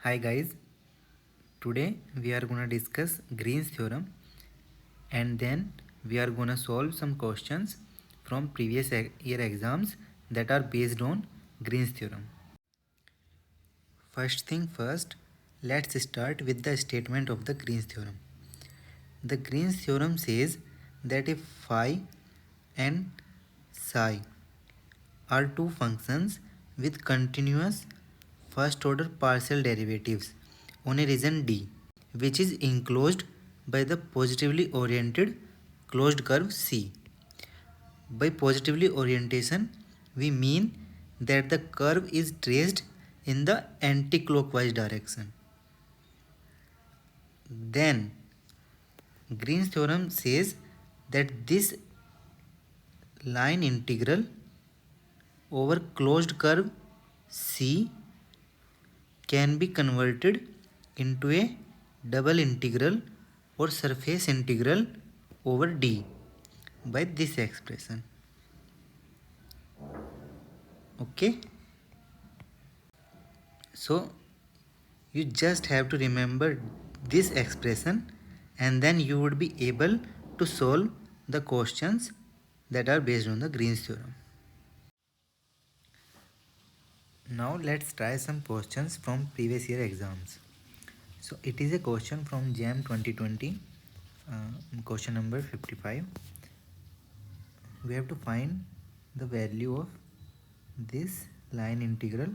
Hi guys, today we are gonna discuss Green's theorem and then we are gonna solve some questions from previous year exams that are based on Green's theorem. First thing first, let's start with the statement of the Green's theorem. The Green's theorem says that if phi and psi are two functions with continuous first order partial derivatives on a region D, which is enclosed by the positively oriented closed curve C. By positively orientation, we mean that the curve is traced in the anti-clockwise direction. Then Green's theorem says that this line integral over closed curve C can be converted into a double integral or surface integral over D by this expression. Okay, so you just have to remember this expression and then you would be able to solve the questions that are based on the Green's theorem. Now let's try some questions from previous year exams. So it is a question from JAM 2020, question number 55. We have to find the value of this line integral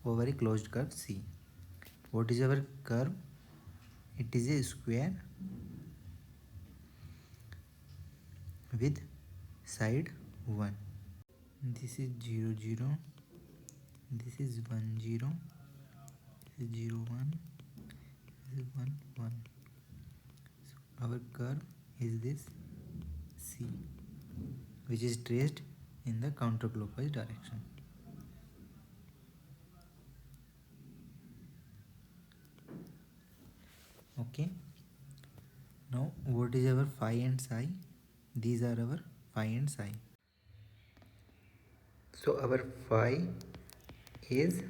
over a closed curve C. What is our curve? It is a square with side 1. This is 0 0, this is 1 0, this is 0 1, this is 1 1. So our curve is this C, which is traced in the counterclockwise direction. Okay, now what is our phi and psi? These are our phi and psi. So our phi is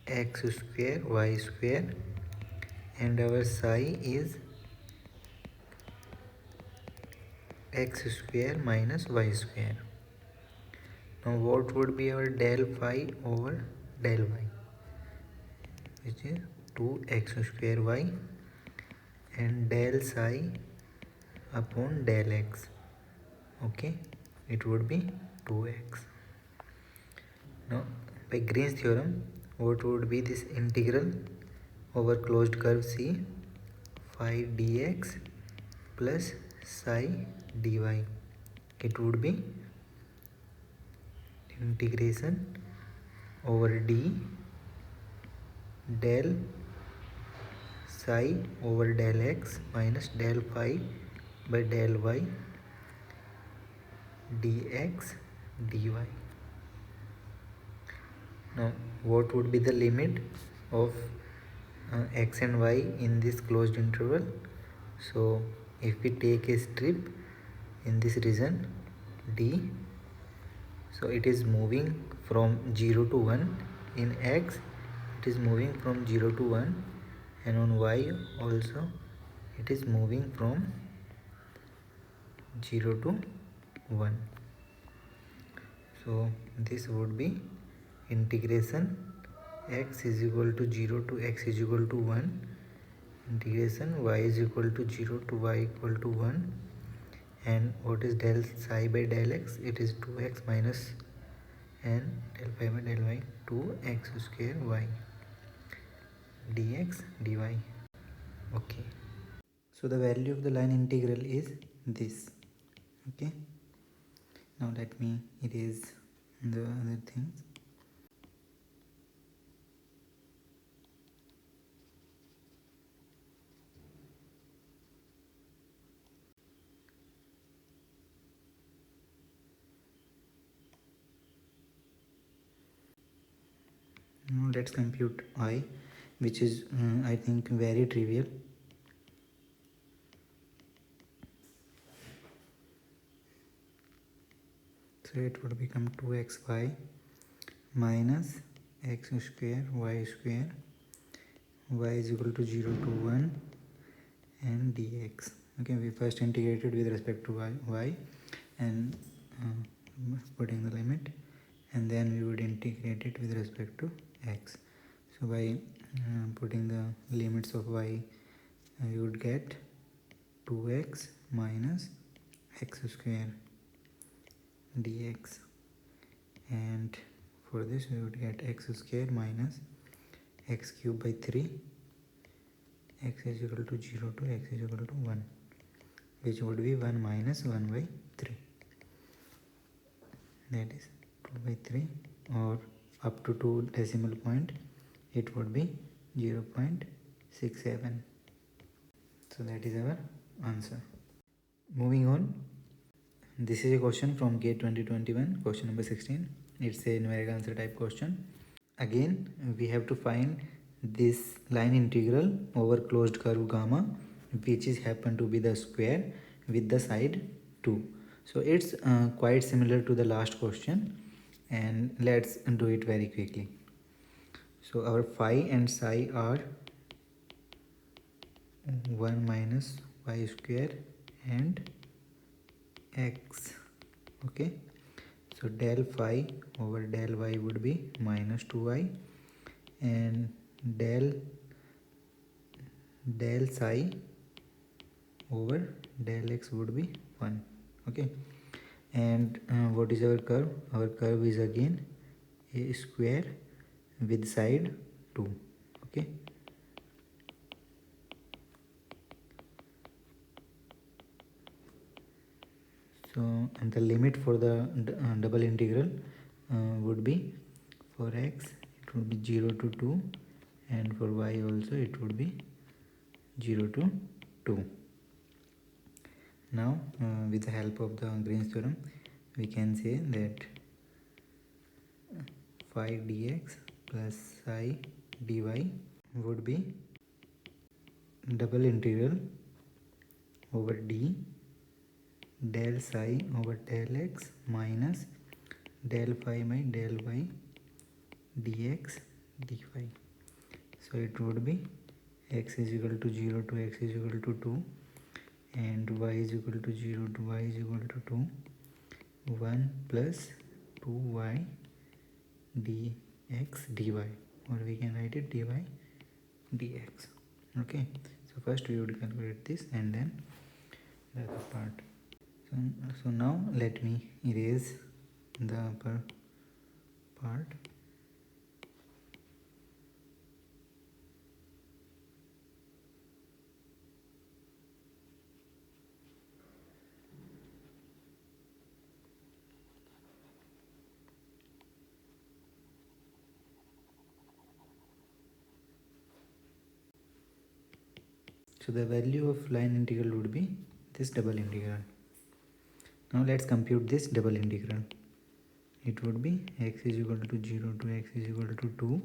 x square y square and our psi is x square minus y square. Now what would be our del phi over del y, which is 2x square y, and del psi upon del x. Okay, it would be 2x. Now by Green's theorem, what would be this integral over closed curve C? 5 dx plus psi dy. It would be integration over d del psi over del x minus del phi by del y dx dy. Now what would be the limit of x and y in this closed interval? So if we take a strip in this region D, so it is moving from 0 to 1. In x it is moving from 0 to 1, and on y also it is moving from 0 to 1. So this would be integration x is equal to 0 to x is equal to 1, integration y is equal to 0 to y equal to 1, and what is del psi by del x? It is 2x minus, and del phi by del y 2x square y dx dy. Okay, so the value of the line integral is this. Okay, now let me erase the other things. Now let's compute I, which is I think very trivial. So it would become 2xy minus x square y square y is equal to 0 to 1 and dx. Okay, we first integrated with respect to y and putting the limit, and then we would integrate it with respect to x. So by putting the limits of y, you would get 2x minus x square dx, and for this we would get x square minus x cube by 3, x is equal to 0 to x is equal to 1, which would be 1 minus 1 by 3, that is 2 by 3, or up to 2 decimal point it would be 0.67. So that is our answer. Moving on, this is a question from GATE 2021, question number 16. It's a numerical answer type question. Again, we have to find this line integral over closed curve gamma, which is happen to be the square with the side 2. So it's quite similar to the last question, and let's do it very quickly. So our phi and psi are 1 minus y square and x. Okay, so del phi over del y would be minus 2y, and del psi over del x would be 1. Okay, and what is our curve? Our curve is again a square with side 2. Okay, so and the limit for the double integral would be for x it would be 0 to 2, and for y also it would be 0 to 2. Now with the help of the Green's theorem we can say that phi dx plus psi dy would be double integral over d del psi over del x minus del phi by del y dx dy. So it would be x is equal to 0 to x is equal to 2, and y is equal to 0 to y is equal to 2, 1 plus 2y dx dy, or we can write it dy dx. Okay, so first we would calculate this and then the other part. So now let me erase the upper part. So the value of line integral would be this double integral. Now let's compute this double integral. It would be x is equal to 0 to x is equal to 2,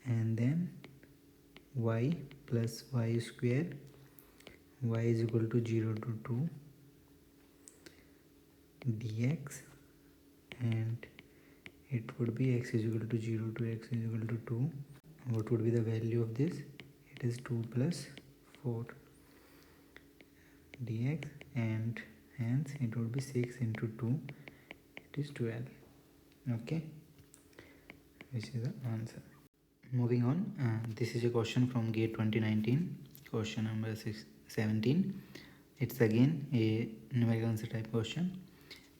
and then y plus y square, y is equal to 0 to 2 dx, and it would be x is equal to 0 to x is equal to 2. What would be the value of this? It is 2 plus 4 dx, and hence it would be 6 into 2, it is 12. Okay, which is the answer. Moving on, this is a question from GATE 2019, question number 17. It's again a numerical answer type question.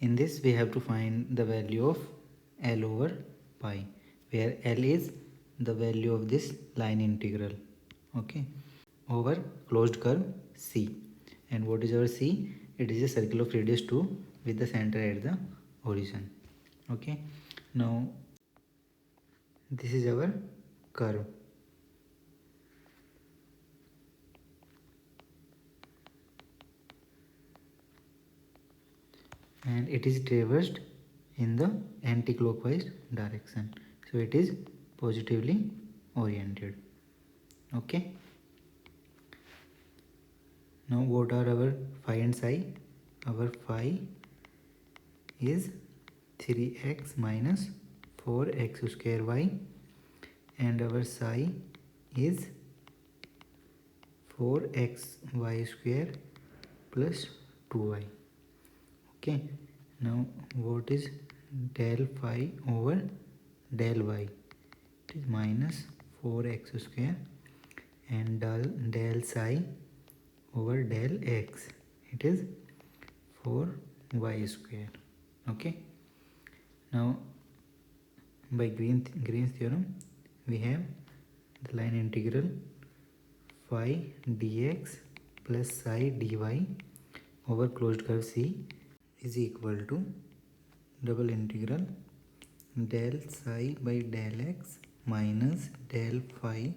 In this we have to find the value of L over pi, where L is the value of this line integral, okay, over closed curve C. And what is our C? It is a circle of radius 2 with the center at the origin. Okay, now this is our curve. And it is traversed in the anti-clockwise direction, so it is positively oriented. Okay, now what are our phi and psi? Our phi is 3x minus 4x square y, and our psi is 4xy square plus 2y. Okay, now what is del phi over del y? It is minus 4x square, and del psi over del x, it is 4y square. Okay, now by Green's theorem we have the line integral phi dx plus psi dy over closed curve C is equal to double integral del psi by del x minus del phi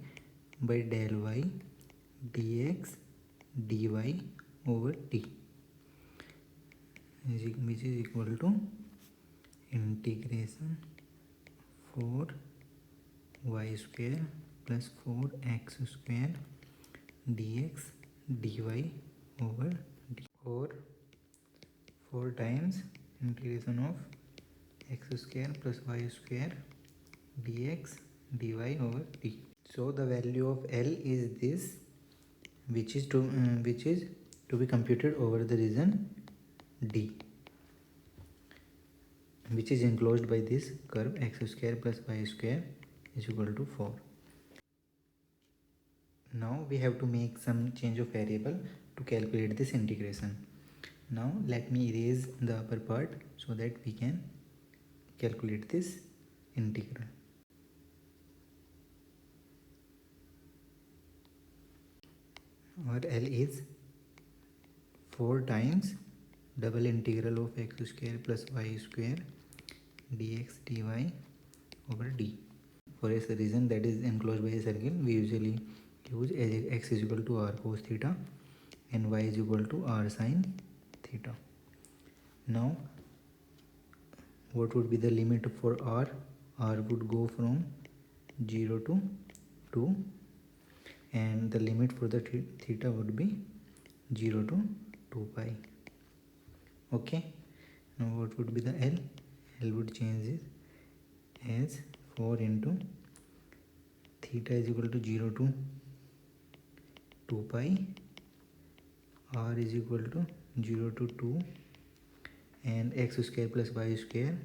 by del y dx dy over t, which is equal to integration 4y square plus 4x square dx dy over d, or 4 times integration of x square plus y square dx dy over d. So the value of L is this, which is to be computed over the region D, which is enclosed by this curve x square plus y square is equal to 4. Now we have to make some change of variable to calculate this integration. Now let me erase the upper part so that we can calculate this integral. Our L is 4 times double integral of x square plus y square dx dy over d. For a region that is enclosed by a circle, we usually use x is equal to r cos theta and y is equal to r sin theta. Now what would be the limit for r? R would go from 0 to 2, and the limit for the theta would be 0 to 2 pi. Okay, now what would be the L? L would change it as 4 into theta is equal to 0 to 2 pi, r is equal to 0 to 2, and x square plus y square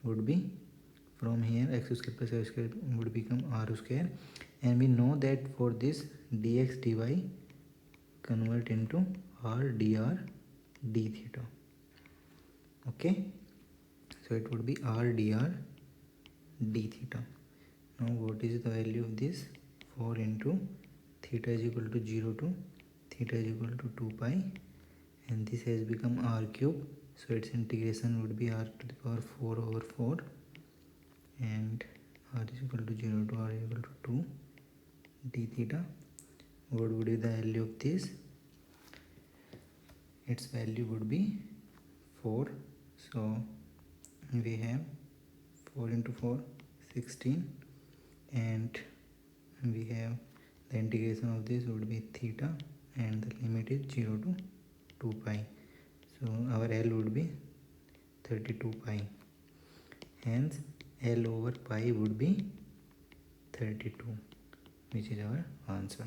would be, from here x square plus y square would become r square, and we know that for this dx dy convert into r dr d theta. Okay, so it would be r dr d theta. Now what is the value of this? 4 into theta is equal to 0 to theta is equal to 2 pi, and this has become r cube, so its integration would be r to the power 4 over 4, and r is equal to 0 to r is equal to 2 d theta. What would be the value of this? Its value would be 4, so we have 4 into 4 16, and we have the integration of this would be theta, and the limit is 0 to 2 pi, so our L would be 32 pi, hence L over pi would be 32, which is our answer.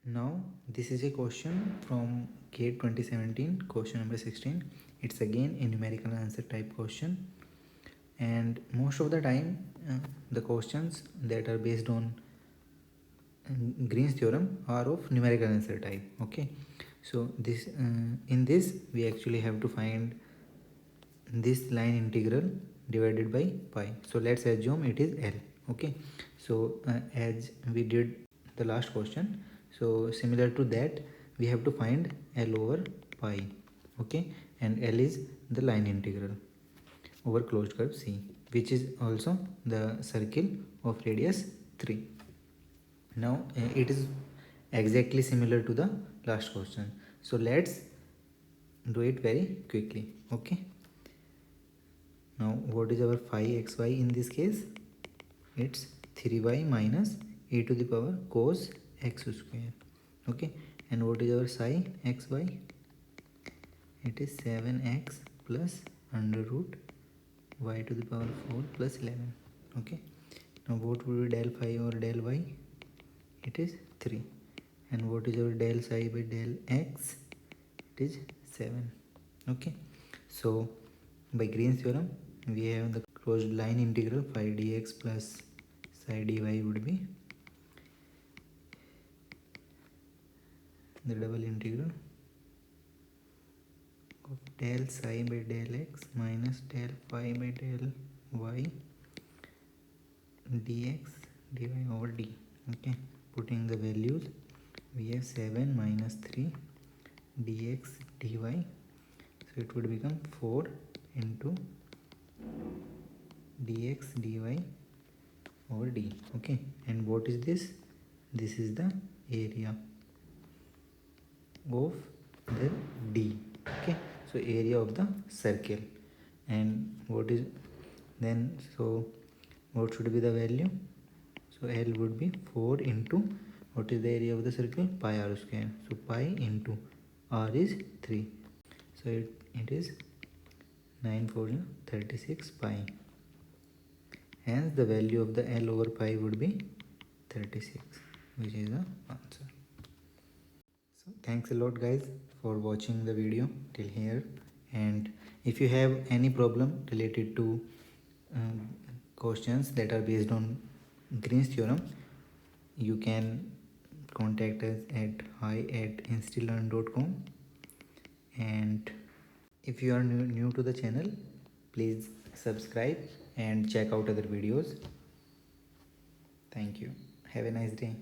Now this is a question from GATE 2017, question number 16. It's again a numerical answer type question, and most of the time the questions that are based on Green's theorem are of numerical answer type. Okay, so this in this we actually have to find this line integral divided by pi. So let's assume it is L. Okay, so as we did the last question, so similar to that we have to find L over pi. Okay, and L is the line integral over closed curve C, which is also the circle of radius 3. Now it is exactly similar to the last question, so let's do it very quickly. Okay, now what is our phi xy in this case? It's 3y minus e to the power cos x square. Okay, and what is our psi xy? It is 7x plus under root y to the power 4 plus 11. Okay, Now what would be del phi over del y? It is 3. And what is our del psi by del x? It is 7. Okay, so by Green's theorem we have the closed line integral phi dx plus psi dy would be the double integral of del psi by del x minus del phi by del y dx dy over d. Okay, putting the values, we have 7 minus 3 dx dy, so it would become 4 into dx dy over d. Okay, and what is this? This is the area of the d. Okay, so area of the circle. And what is then, so what should be the value? So L would be 4 into, what is the area of the circle? Pi r square. So pi into r is 3, so it is 9 4 36 pi. Hence the value of the L over pi would be 36, which is the answer. So thanks a lot guys for watching the video till here. And if you have any problem related to questions that are based on Green's theorem, you can contact us at hi@instilearn.com. And if you are new to the channel, please subscribe and check out other videos. Thank you. Have a nice day.